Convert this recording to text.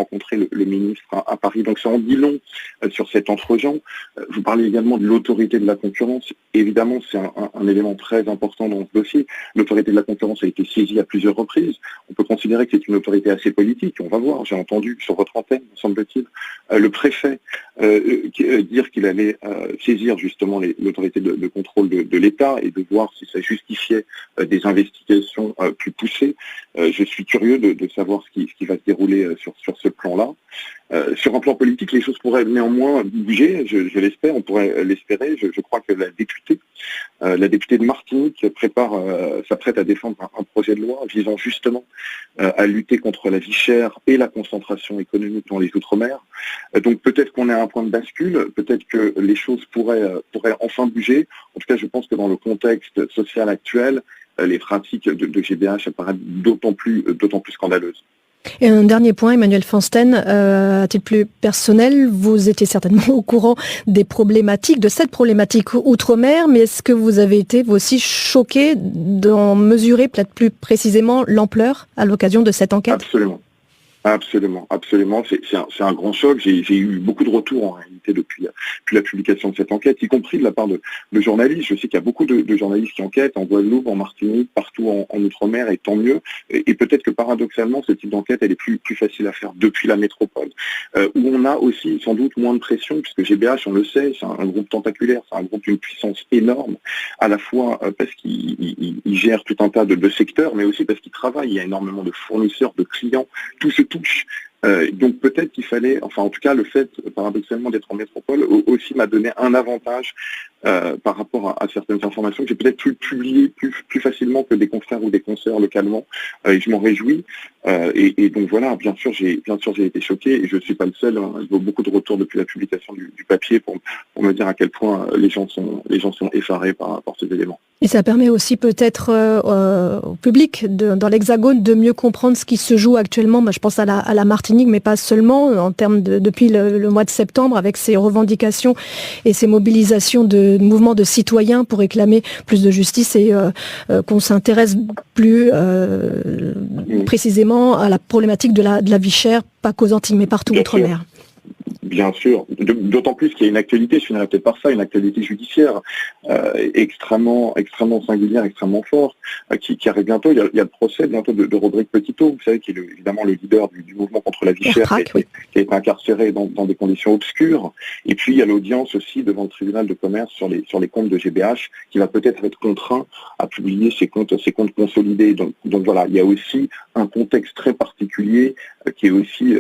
rencontré le ministre à Paris. Donc ça en dit long sur cet entre-gens. Vous parlez également de l'autorité de la concurrence. Évidemment, c'est un élément très important dans ce dossier. L'autorité de la concurrence a été saisie à plusieurs reprises. On peut considérer que c'est une autorité assez politique. On va voir, j'ai entendu sur votre antenne, me semble-t-il, le préfet dire qu'il allait saisir justement l'autorité de contrôle de l'État et de voir si ça justifiait des investigations plus poussées. Je suis curieux de savoir ce qui va se dérouler sur ce plan-là. Sur un plan politique, les choses pourraient néanmoins bouger, je l'espère, on pourrait l'espérer. Je crois que la députée de Martinique s'apprête à défendre un projet de loi visant justement à lutter contre la vie chère et la concentration économique dans les Outre-mer. Donc peut-être qu'on est à un point de bascule, peut-être que les choses pourraient enfin bouger. En tout cas, je pense que dans le contexte social actuel, les pratiques de GBH apparaissent d'autant plus scandaleuses. Et un dernier point, Emmanuel Fansten, à titre plus personnel, vous étiez certainement au courant de cette problématique outre-mer, mais est-ce que vous avez été, vous aussi, choqué d'en mesurer peut-être plus précisément l'ampleur à l'occasion de cette enquête ? Absolument. C'est un grand choc. J'ai eu beaucoup de retours en réalité depuis la publication de cette enquête, y compris de la part de journalistes. Je sais qu'il y a beaucoup de journalistes qui enquêtent en Guadeloupe, en Martinique, partout en Outre-mer, et tant mieux. Et peut-être que paradoxalement, ce type d'enquête, elle est plus facile à faire depuis la métropole, où on a aussi sans doute moins de pression, puisque GBH, on le sait, c'est un groupe tentaculaire, c'est un groupe d'une puissance énorme, à la fois parce qu'il gère tout un tas de secteurs, mais aussi parce qu'il travaille. Il y a énormément de fournisseurs, de clients, tout se touche. Donc peut-être qu'il fallait, enfin en tout cas le fait paradoxalement d'être en métropole aussi m'a donné un avantage par rapport à certaines informations que j'ai peut-être pu publier plus facilement que des confrères ou des consoeurs localement, et je m'en réjouis. Et donc voilà, bien sûr j'ai été choqué, et je ne suis pas le seul. Il y a beaucoup de retours depuis la publication du papier pour me dire à quel point les gens sont effarés par ces éléments. Et ça permet aussi peut-être au public dans l'Hexagone de mieux comprendre ce qui se joue actuellement. Moi, je pense à la Martinique, mais pas seulement, en termes depuis le mois de septembre, avec ces revendications et ces mobilisations de mouvements de citoyens pour réclamer plus de justice et qu'on s'intéresse plus précisément à la problématique de la vie chère, pas qu'aux Antilles, mais partout outre-mer. Bien sûr, d'autant plus qu'il y a une actualité, je finirai peut-être par ça, une actualité judiciaire extrêmement singulière, extrêmement forte, qui arrive bientôt. Il y a le procès bientôt de Rodrigue Petitot, vous savez, qui est évidemment le leader du mouvement contre la vie chère, qui a été incarcéré dans des conditions obscures. Et puis il y a l'audience aussi devant le tribunal de commerce sur les comptes de GBH, qui va peut-être être contraint à publier ses comptes consolidés. Donc voilà, il y a aussi un contexte très particulier qui est aussi